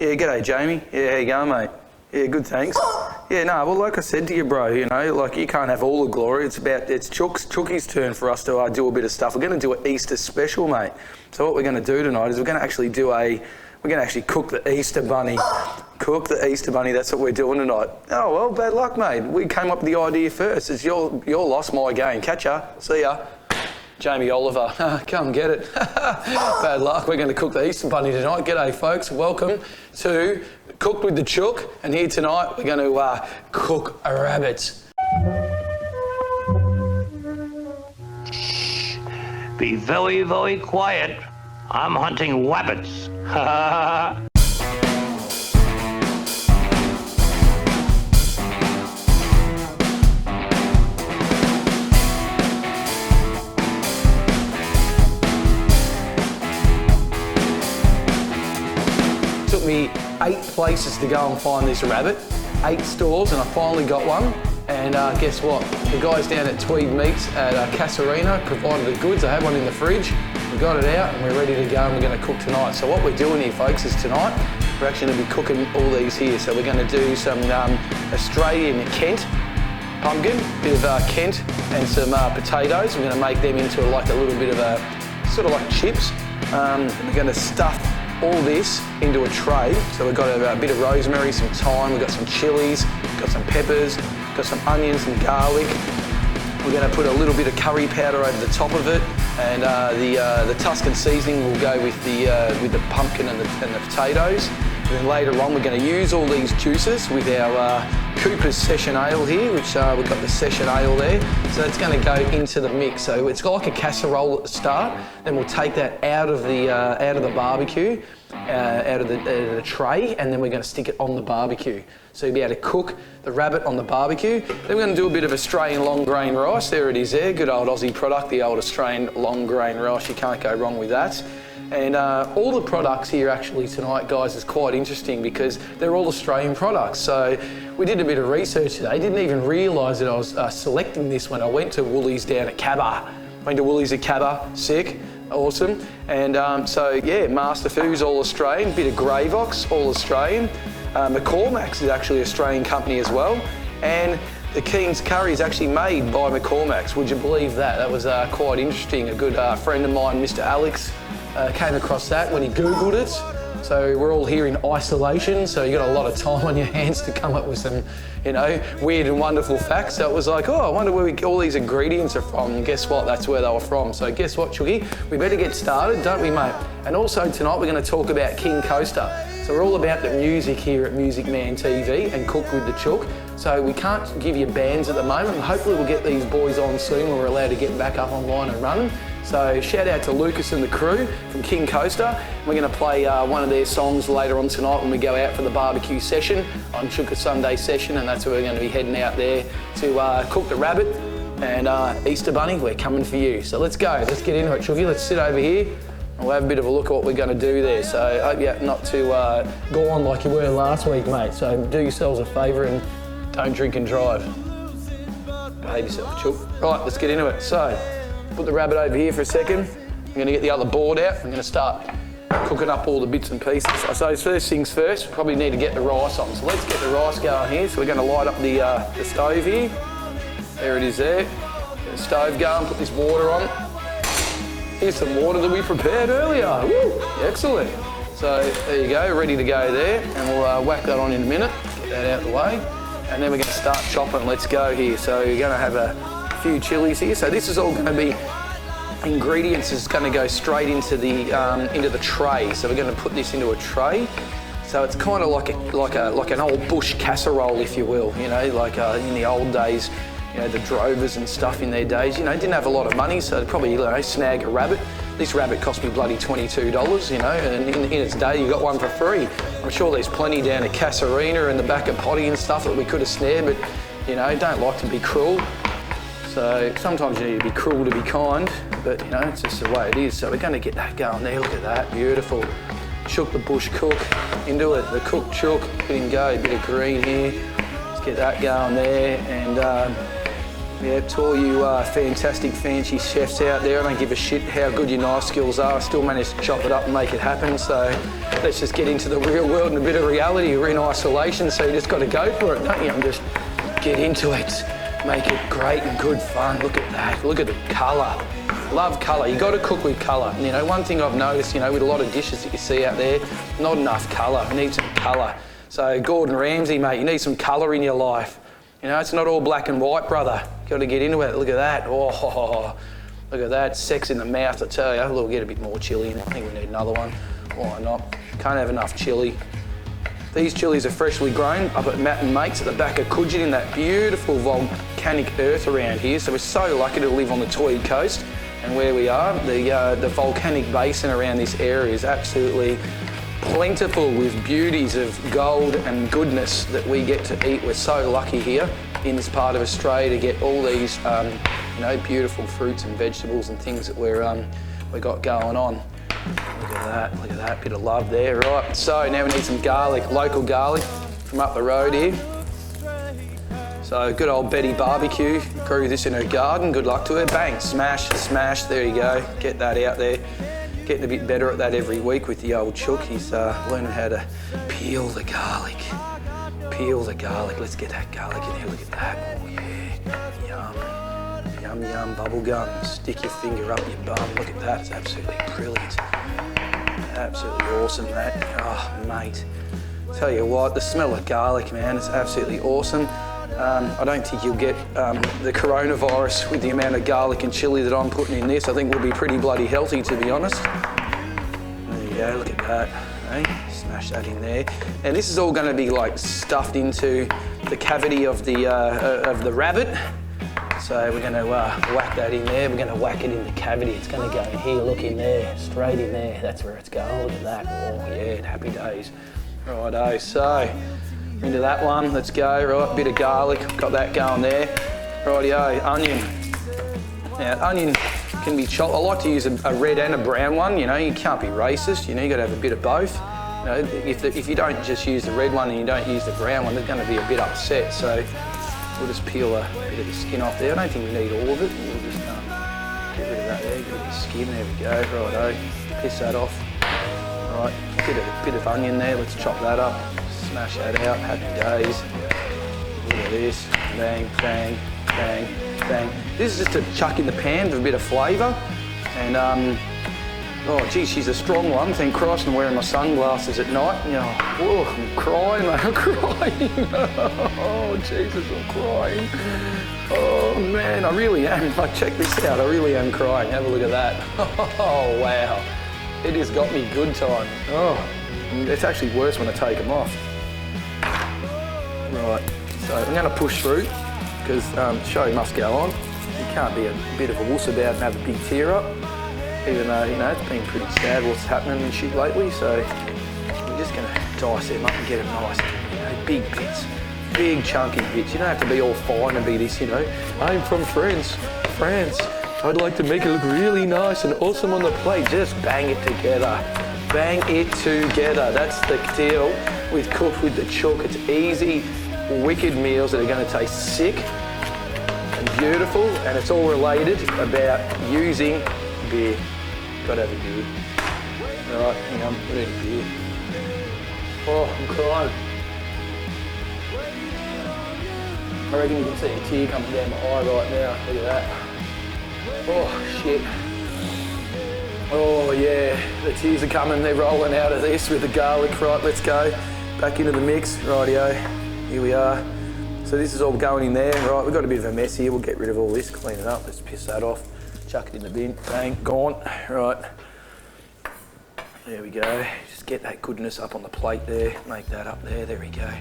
Yeah, g'day, Jamie. Yeah, how you going, mate? Yeah, good, thanks. Yeah, no, well, like I said to you, bro, you know, like you can't have all the glory. It's Chooky's turn for us to do a bit of stuff. We're going to do an Easter special, mate. So what we're going to do tonight is we're going to actually cook the Easter bunny. Cook the Easter bunny, that's what we're doing tonight. Oh, well, bad luck, mate. We came up with the idea first. It's your loss, my gain. Catch ya. See ya. Jamie Oliver, come get it. Bad luck, we're going to cook the Easter bunny tonight. G'day, folks. Welcome to Cooked with the Chook. And here tonight, we're going to cook a rabbit. Shh. Be very, very quiet. I'm hunting rabbits. Took me 8 places to go and find this rabbit, 8 stores, and I finally got one. And guess what? The guys down at Tweed Meats at Casarino provided the goods. I had one in the fridge. We got it out and we're ready to go and we're going to cook tonight. So what we're doing here, folks, is tonight we're actually going to be cooking all these here. So we're going to do some Australian Kent pumpkin, bit of Kent and some potatoes. We're going to make them into like a little bit of a sort of like chips. We're going to stuff all this into a tray. So we've got a bit of rosemary, some thyme, we've got some chilies, got some peppers, got some onions and garlic. We're going to put a little bit of curry powder over the top of it, and the Tuscan seasoning will go with the pumpkin and the potatoes. And then later on, we're going to use all these juices with our Cooper's Session Ale here, which we've got the Session Ale there. So it's going to go into the mix. So it's got like a casserole at the start. Then we'll take that out of the barbecue, out of the tray, and then we're going to stick it on the barbecue. So you'll be able to cook the rabbit on the barbecue. Then we're going to do a bit of Australian long grain rice. There it is there, good old Aussie product, the old Australian long grain rice. You can't go wrong with that. And all the products here actually tonight, guys, is quite interesting because they're all Australian products. So we did a bit of research today. Didn't even realise that I was selecting this when I went to Woolies down at Cabba. Went to Woolies at Cabba, sick, awesome. And so yeah, Master Foods, all Australian. Bit of Gravox, all Australian. McCormack's is actually an Australian company as well. And the King's Curry is actually made by McCormack's. Would you believe that? That was quite interesting. A good friend of mine, Mr. Alex, came across that when he Googled it. So we're all here in isolation, so you got a lot of time on your hands to come up with some, you know, weird and wonderful facts. So it was like, oh, I wonder where all these ingredients are from. And guess what? That's where they were from. So guess what, Chooky? We better get started, don't we, mate? And also tonight we're going to talk about King Coaster. So we're all about the music here at Music Man TV and Cook with the Chook. So we can't give you bands at the moment. Hopefully we'll get these boys on soon when we're allowed to get back up online and running. So shout out to Lucas and the crew from King Coaster. We're going to play one of their songs later on tonight when we go out for the barbecue session on Chook Sunday session, and that's where we're going to be heading out there to cook the rabbit. And Easter Bunny, we're coming for you. So let's go, let's get into it, Chooky. Let's sit over here and we'll have a bit of a look at what we're going to do there. So I hope you're not to go on like you were last week, mate. So do yourselves a favour and don't drink and drive. Behave yourself, Chook. Right, let's get into it. So, put the rabbit over here for a second. I'm going to get the other board out. I'm going to start cooking up all the bits and pieces. So first things first, we probably need to get the rice on. So let's get the rice going here. So we're going to light up the stove here. There it is there. Get the stove going, put this water on. Here's some water that we prepared earlier. Woo, excellent. So there you go, ready to go there. And we'll whack that on in a minute. Get that out of the way. And then we're going to start chopping. Let's go here. So you're going to have a few chilies here. So this is all going to be ingredients is going to go straight into the tray. So we're going to put this into a tray. So it's kind of like an old bush casserole, if you will. You know, like in the old days, you know, the drovers and stuff in their days, you know, didn't have a lot of money, so they'd probably, you know, snag a rabbit. This rabbit cost me bloody $22, you know, and in its day you got one for free. I'm sure there's plenty down at Casarina and the back of Potty and stuff that we could have snared, but, you know, don't like to be cruel. So sometimes you need to be cruel to be kind, but, you know, it's just the way it is. So we're going to get that going there. Look at that, beautiful. Chook the bush cook into it, the cooked chook. Let him go, a bit of green here. Let's get that going there, and Yeah, to all you fantastic fancy chefs out there, I don't give a shit how good your knife skills are. I still manage to chop it up and make it happen. So let's just get into the real world and a bit of reality. We're in isolation, so you just got to go for it, don't you? And just get into it. Make it great and good fun. Look at that. Look at the colour. Love colour. You got to cook with colour. You know, one thing I've noticed, you know, with a lot of dishes that you see out there, not enough colour. You need some colour. So Gordon Ramsay, mate, you need some colour in your life. You know, it's not all black and white, brother. Got to get into it. Look at that. Oh, look at that. Sex in the mouth, I tell you. We'll get a bit more chilli in. I think we need another one. Why not? Can't have enough chilli. These chilies are freshly grown up at Matt and Mates at the back of Coogin in that beautiful volcanic earth around here. So we're so lucky to live on the Tweed coast. And where we are, the volcanic basin around this area is absolutely plentiful with beauties of gold and goodness that we get to eat. We're so lucky here in this part of Australia to get all these, you know, beautiful fruits and vegetables and things that we got going on. Look at that, bit of love there. Right, so now we need some garlic, local garlic from up the road here. So good old Betty Barbecue grew this in her garden. Good luck to her. Bang, smash, smash. There you go. Get that out there. Getting a bit better at that every week with the old Chook. He's learning how to peel the garlic. Peel the garlic. Let's get that garlic in here. Look at that. Oh yeah. Yum. Yum, yum. Bubble gum. Stick your finger up your bum. Look at that. It's absolutely brilliant. Absolutely awesome, that. Oh, mate. Tell you what, the smell of garlic, man, it's absolutely awesome. I don't think you'll get the coronavirus with the amount of garlic and chilli that I'm putting in this. I think we'll be pretty bloody healthy, to be honest. There you go, look at that. Hey, smash that in there. And this is all going to be like stuffed into the cavity of the rabbit. So we're going to whack that in there. We're going to whack it in the cavity. It's going to go in here, look in there, straight in there. That's where it's going. Look at that. Oh yeah, happy days. Righto, so into that one, let's go. Right, bit of garlic, got that going there. Rightio, onion. Now, onion can be chopped. I like to use a red and a brown one. You know, you can't be racist. You know, you got to have a bit of both. You know, if you don't just use the red one and you don't use the brown one, they're going to be a bit upset. So we'll just peel a bit of the skin off there. I don't think we need all of it. We'll just get rid of that there. Get rid of the skin. There we go. Righto, piss that off. Right, bit of onion there. Let's chop that up. Smash that out, happy days. Look at this, bang, bang, bang, bang. This is just to chuck in the pan for a bit of flavour. And, oh geez, she's a strong one. Thank Christ I'm wearing my sunglasses at night. You know, whoa, I'm crying, mate, I'm crying. Oh, Jesus, I'm crying. Oh, man, I really am. Like, check this out, I really am crying. Have a look at that. Oh, wow. It has got me good time. Oh, it's actually worse when I take them off. Right, so I'm going to push through because show must go on. You can't be a bit of a wuss about and have a big tear up, even though, you know, it's been pretty sad what's happening and shit lately. So we're just going to dice them up and get them nice, you know, big bits, big chunky bits. You don't have to be all fine and be this, you know, I'm from France. I'd like to make it look really nice and awesome on the plate. Just bang it together. Bang it together. That's the deal with Cook with the Chook. It's easy, wicked meals that are going to taste sick and beautiful, and it's all related about using beer. Gotta have a beer. All right, hang on, we need a beer. Oh, I'm crying. I reckon you can see a tear coming down my eye right now. Look at that. Oh, shit. Oh yeah, the tears are coming, they're rolling out of this with the garlic. Right, let's go. Back into the mix, rightio. Here we are. So this is all going in there, right? We've got a bit of a mess here. We'll get rid of all this, clean it up. Let's piss that off. Chuck it in the bin, bang, gone. Right, there we go. Just get that goodness up on the plate there. Make that up there, there we go.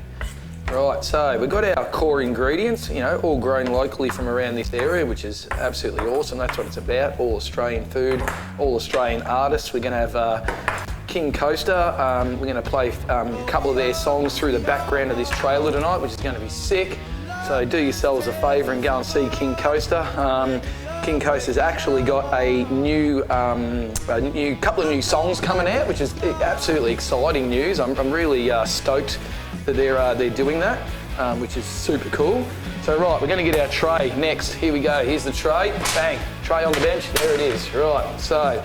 Right, so we've got our core ingredients, you know, all grown locally from around this area, which is absolutely awesome. That's what it's about, all Australian food, all Australian artists. We're going to have King Coaster. We're going to play a couple of their songs through the background of this trailer tonight, which is going to be sick. So do yourselves a favour and go and see King Coaster. King Coaster's actually got a couple of new songs coming out, which is absolutely exciting news. I'm really stoked that they're doing that. which is super cool. So right, we're going to get our tray next. Here we go. Here's the tray. Bang. Tray on the bench. There it is. Right. So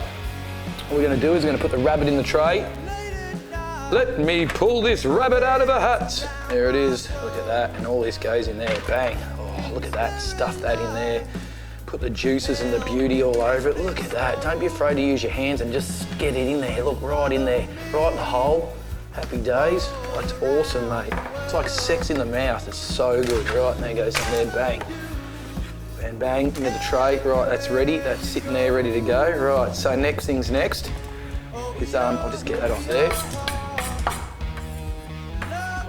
what we're going to do is we're going to put the rabbit in the tray. Let me pull this rabbit out of a hat. There it is. Look at that. And all this goes in there. Bang. Oh, look at that. Stuff that in there. Put the juices and the beauty all over it. Look at that. Don't be afraid to use your hands and just get it in there. Look, right in there. Right in the hole. Happy days. Oh, it's awesome, mate. It's like sex in the mouth. It's so good. Right, and there goes in there. Bang. And bang into the tray. Right, that's ready. That's sitting there ready to go. Right, so next thing's next is, I'll just get that off there.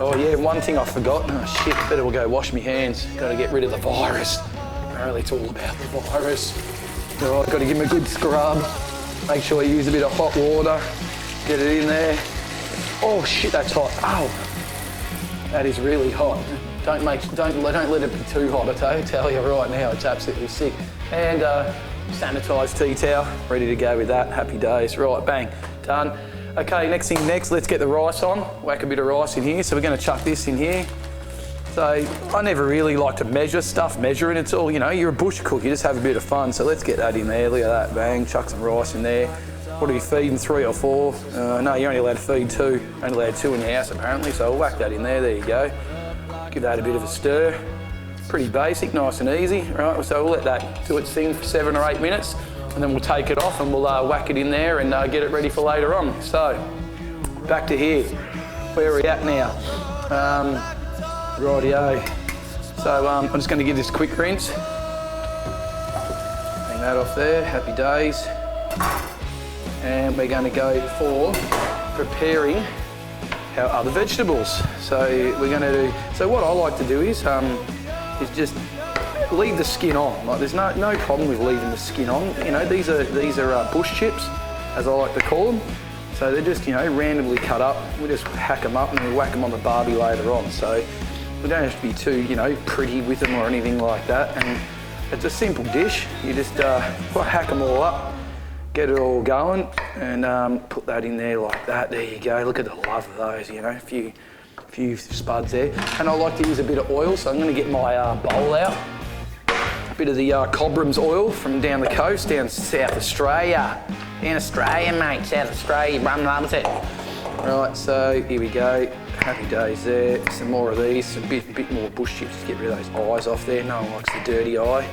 Oh yeah, one thing I forgot. Oh shit, better go wash my hands. Got to get rid of the virus. Apparently it's all about the virus. Right, got to give them a good scrub. Make sure you use a bit of hot water. Get it in there. Oh shit, that's hot. Ow. That is really hot. Don't let it be too hot, I tell you right now, it's absolutely sick. And sanitised tea towel, ready to go with that. Happy days. Right, bang, done. Okay, next thing next, let's get the rice on. Whack a bit of rice in here. So we're going to chuck this in here. So I never really like to measure stuff, measuring. It's all, you know, you're a bush cook, you just have a bit of fun. So let's get that in there. Look at that, bang, chuck some rice in there. What are you feeding, 3 or 4? No, you're only allowed to feed 2. Only allowed 2 in the house apparently, so I'll whack that in there, there you go. Give that a bit of a stir. Pretty basic, nice and easy, right? So we'll let that do its thing for 7 or 8 minutes, and then we'll take it off and we'll whack it in there and get it ready for later on. So, back to here. Where are we at now? Rightio. So I'm just going to give this a quick rinse. Hang that off there, happy days. And we're going to go for preparing our other vegetables. So we're going to do, so what I like to do is just leave the skin on. Like there's no problem with leaving the skin on. You know, these are bush chips, as I like to call them. So they're just, you know, randomly cut up. We just hack them up and we whack them on the barbie later on. So we don't have to be too, you know, pretty with them or anything like that. And it's a simple dish. You just hack them all up, get it all going, and put that in there like that. There you go. Look at the love of those, you know, a few spuds there. And I like to use a bit of oil, so I'm going to get my bowl out. A bit of the Cobram's oil from down the coast, down South Australia. In Australia, mate, South Australia, Brum loves it. Right, so here we go. Happy days there. Some more of these, a bit more bush chips to get rid of those eyes off there. No one likes the dirty eye.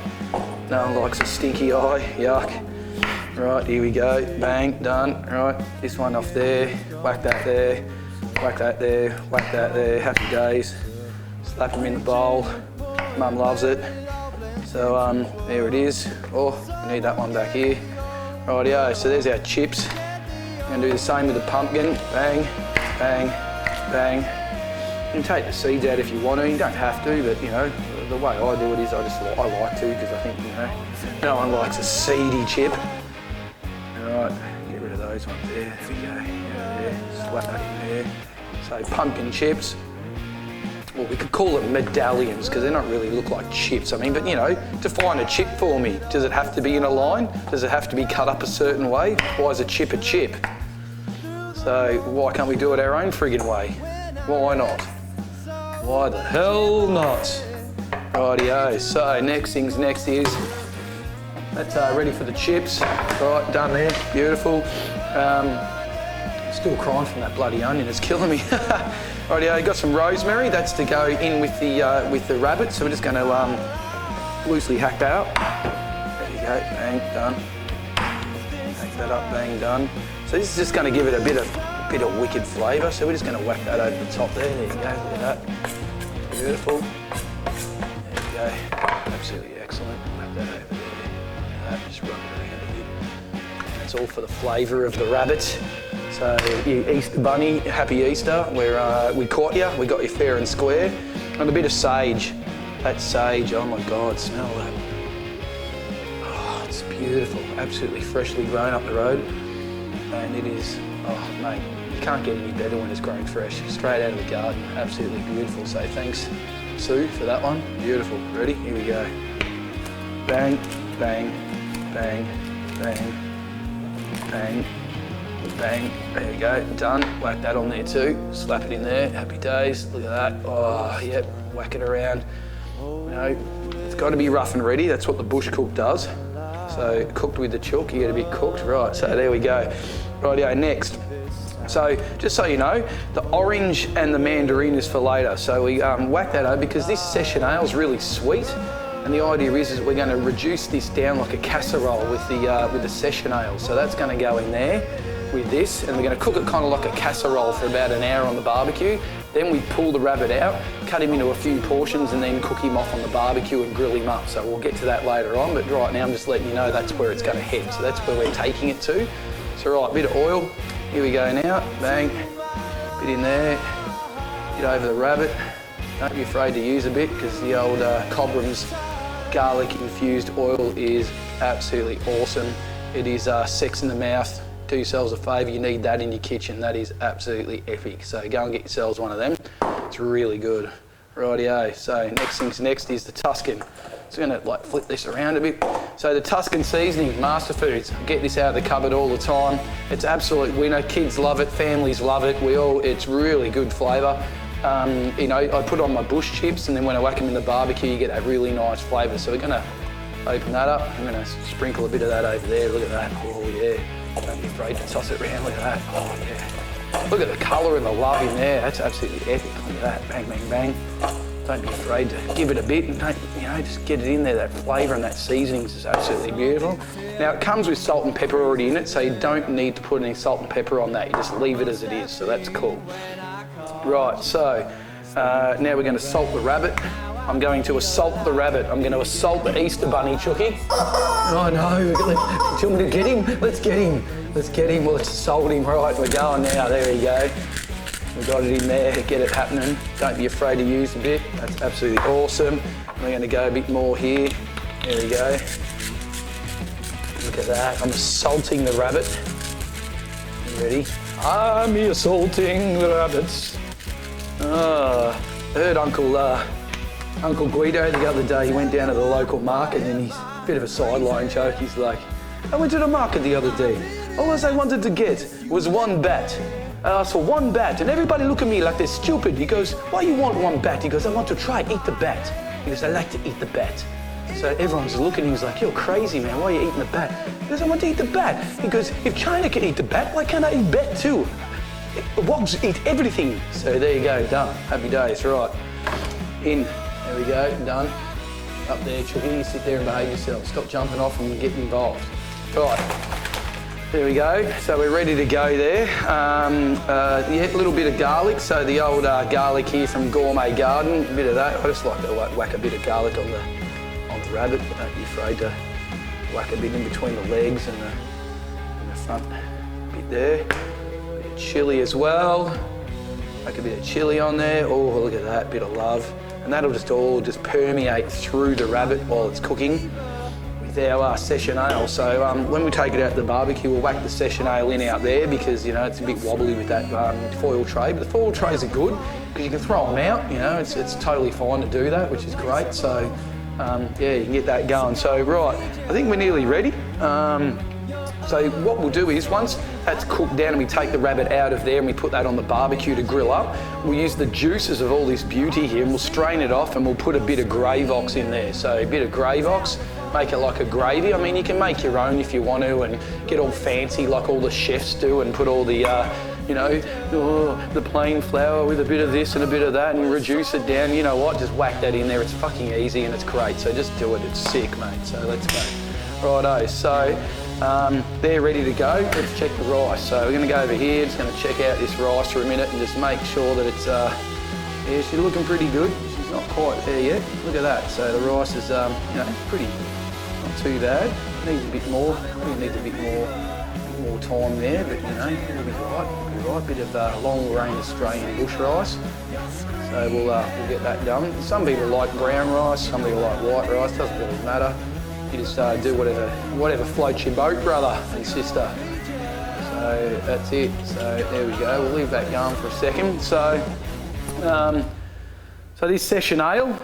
No one likes a stinky eye. Yuck. Right, here we go. Bang, done. Right, this one off there. Whack that there. Whack that there. Whack that there. Happy days. Slap them in the bowl. Mum loves it. So there it is. Oh, we need that one back here. Rightio, so there's our chips. We're going to do the same with the pumpkin. Bang, bang, bang. You can take the seeds out if you want to. You don't have to, but you know, the way I do it is I like to, because I think, you know, no one likes a seedy chip. Right, get rid of those ones there. There we go. There. Slap that in there. So pumpkin chips. Well, we could call them medallions because they don't really look like chips. I mean, but you know, define a chip for me. Does it have to be in a line? Does it have to be cut up a certain way? Why is a chip a chip? So why can't we do it our own friggin' way? Why not? Why the hell not? Rightio. So next thing's next is that's ready for the chips. Right, done there. Beautiful. Still crying from that bloody onion. It's killing me. Rightio, got some rosemary. That's to go in with the rabbit. So we're just going to loosely hack that up. There you go. Bang, done. Hack that up. Bang, done. So this is just going to give it a bit of wicked flavour. So we're just going to whack that over the top there. There you go. Look at that. Beautiful. There you go. Absolutely excellent. Whack that over there. Look at that. Just rub it around a bit. That's all for the flavour of the rabbit. So, you Easter bunny, happy Easter. We caught you, we got you fair and square. And a bit of sage. That sage, oh my God, smell that. Oh, it's beautiful, absolutely freshly grown up the road. And it is, oh mate, you can't get any better when it's grown fresh. Straight out of the garden, absolutely beautiful. So thanks, Sue, for that one. Beautiful, ready? Here we go. Bang, bang, bang, bang, bang. Bang, there you go, done. Whack that on there too. Slap it in there, happy days. Look at that. Oh, yep, whack it around. You know, it's got to be rough and ready. That's what the bush cook does. So cooked with the chook, you get a bit cooked. Right, so there we go. Rightio, next. So just so you know, the orange and the mandarin is for later. So we whack that over because this session ale is really sweet. And the idea is we're going to reduce this down like a casserole with the session ale. So that's going to go in there with this, and we're going to cook it kind of like a casserole for about an hour on the barbecue. Then we pull the rabbit out, cut him into a few portions, and then cook him off on the barbecue and grill him up. So we'll get to that later on, but right now I'm just letting you know that's where it's going to head. So that's where we're taking it to. So right, bit of oil. Here we go now. Bang. Bit in there. Bit over the rabbit. Don't be afraid to use a bit because the old Cobram's garlic infused oil is absolutely awesome. It is sex in the mouth. Do yourselves a favour, you need that in your kitchen. That is absolutely epic. So go and get yourselves one of them. It's really good. Rightio. So next thing's next is the Tuscan. So I'm gonna flip this around a bit. So the Tuscan seasoning, Master Foods. Get this out of the cupboard all the time. It's absolute winner. Kids love it, families love it. It's really good flavour. You know, I put on my bush chips, and then when I whack them in the barbecue, you get that really nice flavour. So we're gonna open that up. I'm gonna sprinkle a bit of that over there. Look at that. Oh yeah. Don't be afraid to toss it around. Look at that. Oh yeah. Look at the colour and the love in there. That's absolutely epic. Look at that. Bang, bang, bang. Don't be afraid to give it a bit and just get it in there. That flavour and that seasoning is just absolutely beautiful. Now it comes with salt and pepper already in it, so you don't need to put any salt and pepper on that. You just leave it as it is. So that's cool. Right. So now we're going to salt the rabbit. I'm going to assault the rabbit. I'm going to assault the Easter Bunny, Chooky. Oh no, do you want me to get him? Let's get him. Let's get him. Well, let's assault him. Right, we're going now. There we go. We've got it in there. Get it happening. Don't be afraid to use a bit. That's absolutely awesome. We're going to go a bit more here. There we go. Look at that. I'm assaulting the rabbit. You ready? I'm assaulting the rabbits. I heard Uncle Guido the other day. He went down to the local market, and he's a bit of a sideline joke. He's like, I went to the market the other day. All I wanted to get was one bat. I asked for one bat, and everybody look at me like they're stupid. He goes, why you want one bat? He goes, I want to try, eat the bat. He goes, I like to eat the bat. So everyone's looking at him, he's like, you're crazy, man, why are you eating the bat? He goes, I want to eat the bat. He goes, if China can eat the bat, why can't I eat bat too? Wogs eat everything. So there you go, done. Happy days, right. In, there we go, done. Up there, Chooky, you sit there and behave yourself. Stop jumping off and get involved. Right. There we go, so we're ready to go there. Yeah, a little bit of garlic, so the old garlic here from Gourmet Garden, a bit of that. I just like to whack a bit of garlic on the rabbit. Don't be afraid to whack a bit in between the legs and the front bit there. A bit of chilli as well. Whack a bit of chilli on there. Oh, look at that, bit of love. And that'll just all permeate through the rabbit while it's cooking. Our session ale. So when we take it out to the barbecue, we'll whack the session ale in out there because, you know, it's a bit wobbly with that foil tray. But the foil trays are good because you can throw them out, you know, it's totally fine to do that, which is great. So, yeah, you can get that going. So, right, I think we're nearly ready. So what we'll do is once that's cooked down and we take the rabbit out of there and we put that on the barbecue to grill up, we'll use the juices of all this beauty here and we'll strain it off and we'll put a bit of Gravox in there. So a bit of Gravox, make it like a gravy. I mean, you can make your own if you want to and get all fancy like all the chefs do and put all the, you know, the plain flour with a bit of this and a bit of that and reduce it down. You know what, just whack that in there. It's fucking easy and it's great. So just do it, it's sick, mate. So let's go. Righto, so they're ready to go. Let's check the rice. So we're going to go over here, just going to check out this rice for a minute and just make sure that it's, yeah, she's looking pretty good. She's not quite there yet. Look at that. So the rice is, you know, pretty, not too bad. Needs a bit more. Probably needs a bit more time there, but you know, it'll be right. It'll be right. Bit of long grain Australian bush rice. So we'll get that done. Some people like brown rice. Some people like white rice. Doesn't really matter. You just do whatever floats your boat, brother and sister. So that's it. So there we go. We'll leave that going for a second. So So this session ale,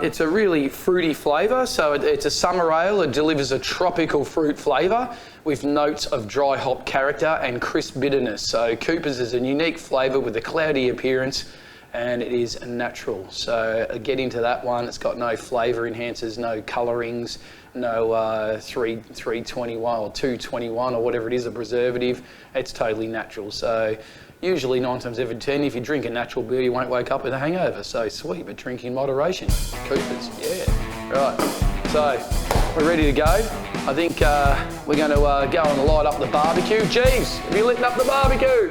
it's a really fruity flavour. So it's a summer ale. It delivers a tropical fruit flavour with notes of dry hop character and crisp bitterness. So Cooper's is a unique flavour with a cloudy appearance, and it is natural. So get into that one. It's got no flavour enhancers, no colourings, no 321 or 221 or whatever it is, a preservative. It's totally natural. So usually 9 times out of 10, if you drink a natural beer, you won't wake up with a hangover. So sweet, but drink in moderation. Cooper's, yeah. Right, so we're ready to go. I think we're going to go and light up the barbecue. Jeeves, have you lit up the barbecue?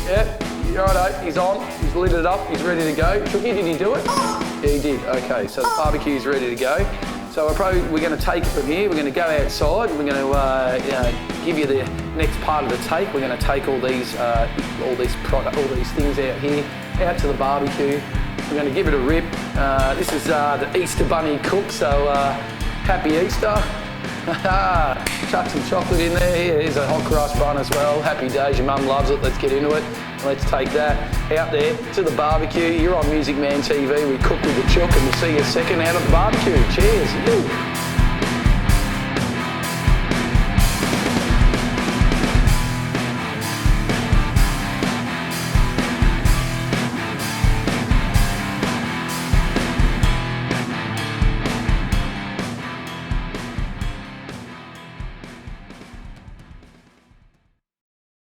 Yeah, righto, he's on. He's lit it up, he's ready to go. Chookie, did he do it? Yeah, he did. Okay, so the barbecue's ready to go. So we're going to take it from here. We're going to go outside. We're going to give you the next part of the take. We're going to take all these things out here, out to the barbecue. We're going to give it a rip. This is the Easter Bunny cook, so happy Easter. Chuck some chocolate in there. Here's a hot cross bun as well. Happy days, your mum loves it. Let's get into it. Let's take that out there to the barbecue. You're on Music Man TV. We cook with the Chook, and we'll see you second out at the barbecue. Cheers.